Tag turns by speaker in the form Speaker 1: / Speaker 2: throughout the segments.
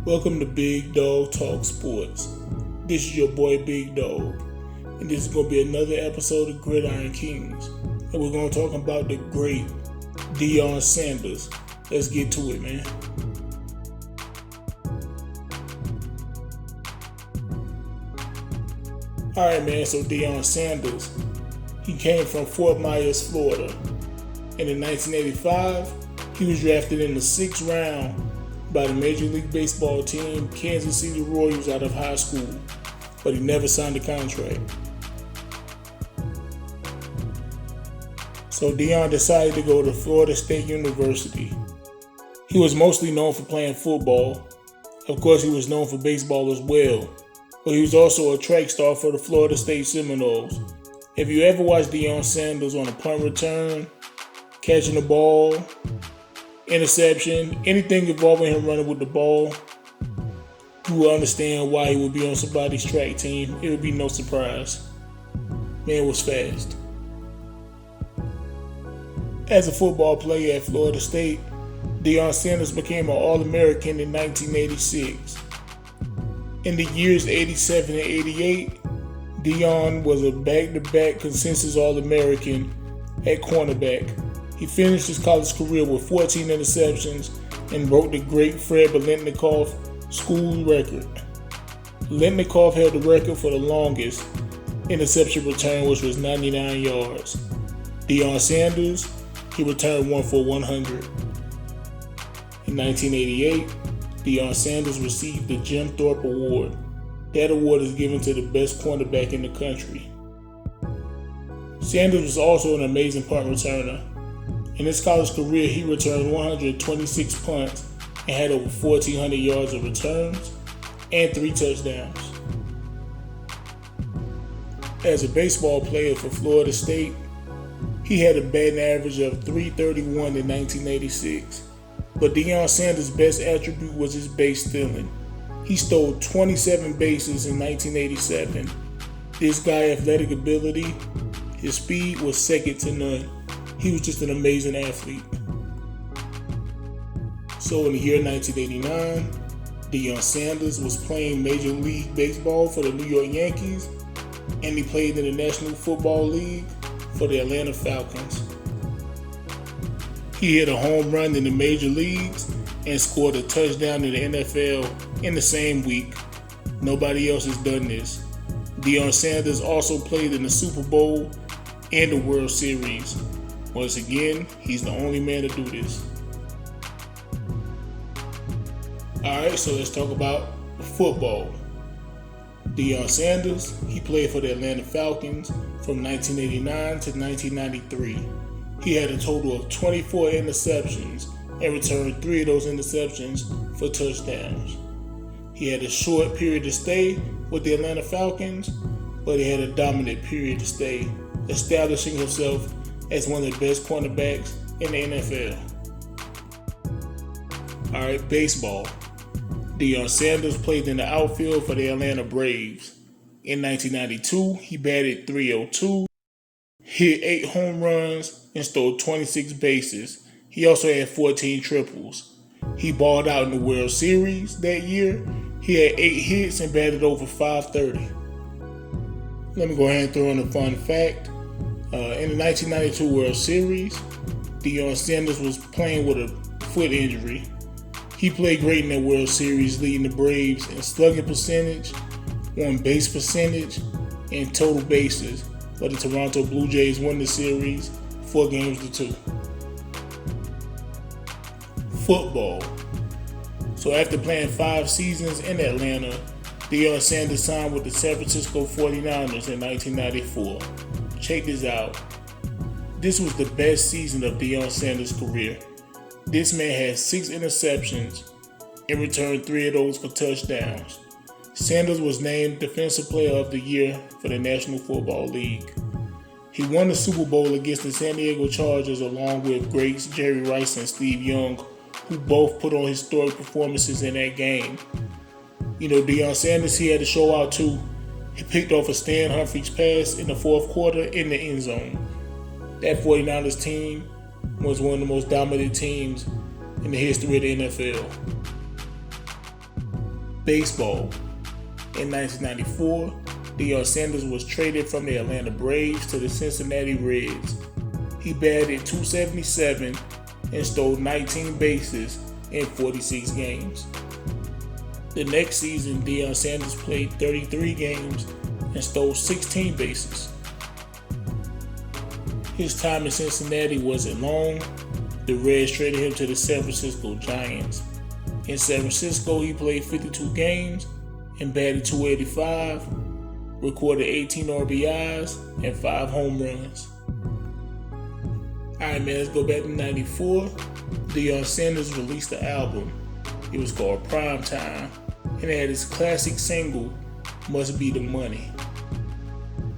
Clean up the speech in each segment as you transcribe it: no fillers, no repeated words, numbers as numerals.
Speaker 1: Welcome to Big Dog Talk Sports. This is your boy Big Dog, and this is going to be another episode of Gridiron Kings. And we're going to talk about the great Deion Sanders. Let's get to it, man. Alright, man, so Deion Sanders, he came from Fort Myers, Florida. And in 1985, he was drafted in the 6th round by the Major League Baseball team, Kansas City Royals, out of high school, but he never signed a contract. So Deion decided to go to Florida State University. He was mostly known for playing football. Of course, he was known for baseball as well, but he was also a track star for the Florida State Seminoles. If you ever watched Deion Sanders on a punt return, catching the ball, interception, anything involving him running with the ball, you will understand why he would be on somebody's track team. It would be no surprise. Man was fast. As a football player at Florida State, Deion Sanders became an All-American in 1986. In the years 87 and 88, Deion was a back-to-back consensus All-American at cornerback. He finished his college career with 14 interceptions and broke the great Fred Biletnikoff school record. Biletnikoff held the record for the longest interception return, which was 99 yards. Deion Sanders, he returned one for 100. In 1988, Deion Sanders received the Jim Thorpe Award. That award is given to the best cornerback in the country. Sanders was also an amazing punt returner. In his college career, he returned 126 punts and had over 1,400 yards of returns and 3 touchdowns. As a baseball player for Florida State, he had a batting average of .331 in 1986. But Deion Sanders' best attribute was his base stealing. He stole 27 bases in 1987. This guy's athletic ability, his speed was second to none. He was just an amazing athlete. So in the year 1989, Deion Sanders was playing Major League Baseball for the New York Yankees, and he played in the National Football League for the Atlanta Falcons. He hit a home run in the major leagues and scored a touchdown in the NFL in the same week. Nobody else has done this. Deion Sanders also played in the Super Bowl and the World Series. Once again, he's the only man to do this. Alright, so let's talk about football. Deion Sanders, he played for the Atlanta Falcons from 1989 to 1993. He had a total of 24 interceptions and returned 3 of those interceptions for touchdowns. He had a short period to stay with the Atlanta Falcons, but he had a dominant period to stay, establishing himself as one of the best cornerbacks in the NFL. Alright, baseball. Deion Sanders played in the outfield for the Atlanta Braves. In 1992, he batted .302, hit 8 home runs, and stole 26 bases. He also had 14 triples. He balled out in the World Series that year. He had 8 hits and batted over .530. Let me go ahead and throw in a fun fact. In the 1992 World Series, Deion Sanders was playing with a foot injury. He played great in that World Series, leading the Braves in slugging percentage, on base percentage, and total bases. But the Toronto Blue Jays won the series 4-2. Football. So after playing 5 seasons in Atlanta, Deion Sanders signed with the San Francisco 49ers in 1994. Check this out. This was the best season of Deion Sanders' career. This man had 6 interceptions and returned 3 of those for touchdowns. Sanders was named Defensive Player of the Year for the National Football League. He won the Super Bowl against the San Diego Chargers along with greats Jerry Rice and Steve Young, who both put on historic performances in that game. You know, Deion Sanders, he had to show out too. He picked off a Stan Humphries pass in the 4th quarter in the end zone. That 49ers team was one of the most dominant teams in the history of the NFL. Baseball. In 1994, Deion Sanders was traded from the Atlanta Braves to the Cincinnati Reds. He batted .277 and stole 19 bases in 46 games. The next season, Deion Sanders played 33 games and stole 16 bases. His time in Cincinnati wasn't long. The Reds traded him to the San Francisco Giants. In San Francisco, he played 52 games and batted .285, recorded 18 RBIs and 5 home runs. Alright man, let's go back to 94. Deion Sanders released the album. It was called Prime Time, and it had his classic single, Must Be the Money.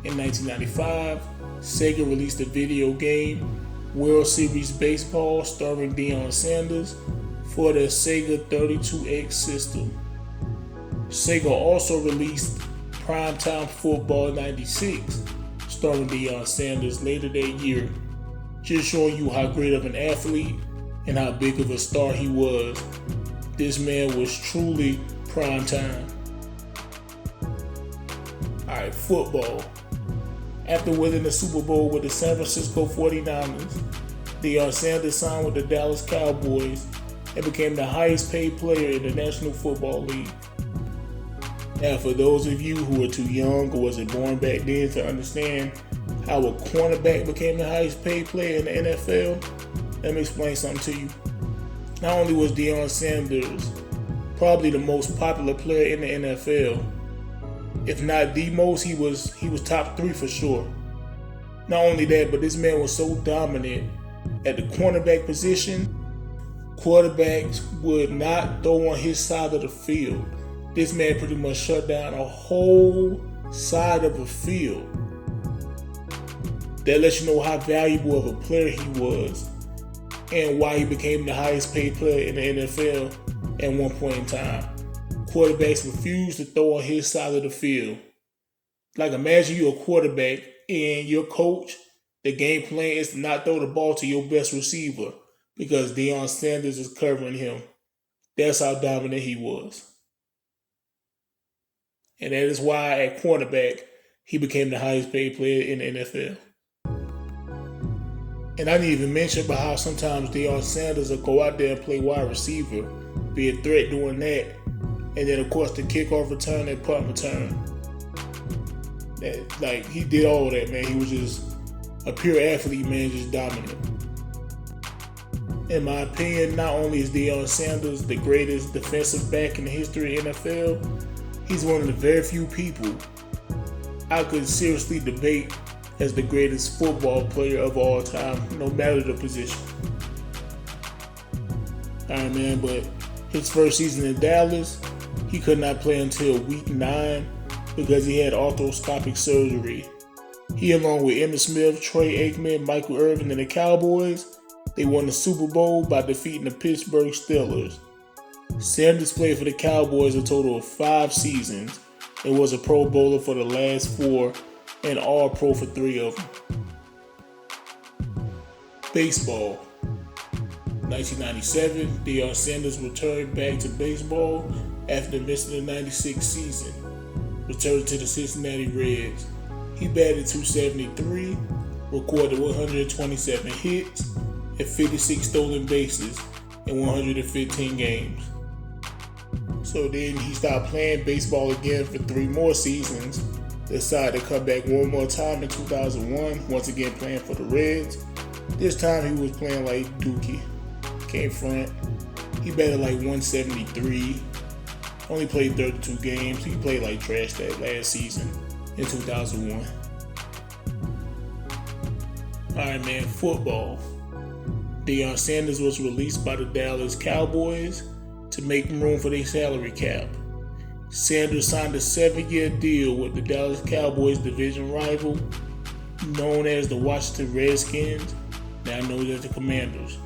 Speaker 1: In 1995, Sega released a video game, World Series Baseball, starring Deion Sanders for the Sega 32X system. Sega also released Primetime Football 96, starring Deion Sanders later that year, just showing you how great of an athlete and how big of a star he was. This man was truly prime time. Alright, football. After winning the Super Bowl with the San Francisco 49ers, Deion Sanders signed with the Dallas Cowboys and became the highest paid player in the National Football League. Now, for those of you who are too young or wasn't born back then to understand how a cornerback became the highest paid player in the NFL, let me explain something to you. Not only was Deion Sanders probably the most popular player in the NFL, if not the most, he was top 3 for sure. Not only that, but this man was so dominant at the cornerback position, quarterbacks would not throw on his side of the field. This man pretty much shut down a whole side of a field. That lets you know how valuable of a player he was and why he became the highest paid player in the NFL at one point in time. Quarterbacks refused to throw on his side of the field. Like, imagine you're a quarterback and your coach, the game plan is to not throw the ball to your best receiver because Deion Sanders is covering him. That's how dominant he was. And that is why at cornerback, he became the highest paid player in the NFL. And I didn't even mention about how sometimes Deion Sanders will go out there and play wide receiver, be a threat doing that. And then, of course, the kickoff return and punt return. He did all that, man. He was just a pure athlete, man, just dominant. In my opinion, not only is Deion Sanders the greatest defensive back in the history of the NFL, he's one of the very few people I could seriously debate as the greatest football player of all time, no matter the position. Alright, man, but his first season in Dallas, he could not play until week 9 because he had arthroscopic surgery. He, along with Emmitt Smith, Troy Aikman, Michael Irvin, and the Cowboys, they won the Super Bowl by defeating the Pittsburgh Steelers. Sanders played for the Cowboys a total of 5 seasons and was a Pro Bowler for the last 4 and All-Pro for 3 of them. Baseball. 1997, Deion Sanders returned back to baseball after missing the 96 season, returned to the Cincinnati Reds. He batted .273, recorded 127 hits and 56 stolen bases in 115 games. So then he stopped playing baseball again for 3 more seasons, decided to come back one more time in 2001, once again playing for the Reds. This time he was playing like Dookie. Came front. He batted like 173. Only played 32 games. He played like trash that last season in 2001. Alright, man, football. Deion Sanders was released by the Dallas Cowboys to make room for their salary cap. Sanders signed a 7-year deal with the Dallas Cowboys division rival, known as the Washington Redskins, now known as the Commanders.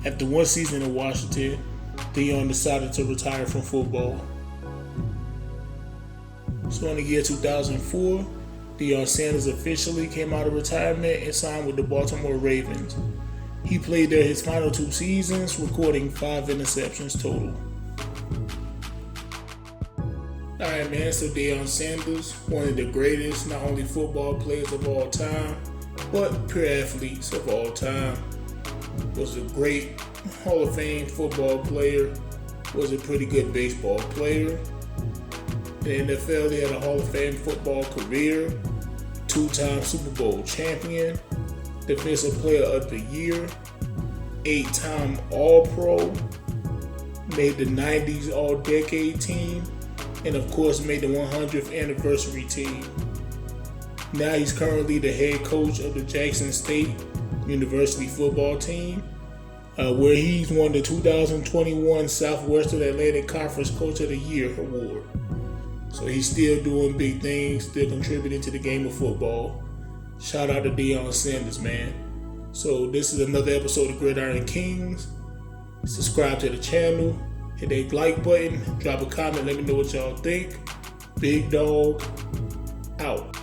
Speaker 1: After 1 season in Washington, Deion decided to retire from football. So in the year 2004, Deion Sanders officially came out of retirement and signed with the Baltimore Ravens. He played there his final 2 seasons, recording 5 interceptions total. Alright, man, so Deion Sanders, one of the greatest, not only football players of all time, but pure athletes of all time. Was a great Hall of Fame football player, was a pretty good baseball player. In the NFL, he had a Hall of Fame football career, 2-time Super Bowl champion, Defensive Player of the Year, 8-time All-Pro, made the 90s All-Decade team, and of course made the 100th anniversary team. Now he's currently the head coach of the Jackson State University football team, where he's won the 2021 Southwestern Atlantic Conference Coach of the Year award. So he's still doing big things, still contributing to the game of football. Shout out to Deion Sanders, man. So this is another episode of Gridiron Kings. Subscribe to the channel. Hit that like button, drop a comment, let me know what y'all think. Big Dog, out.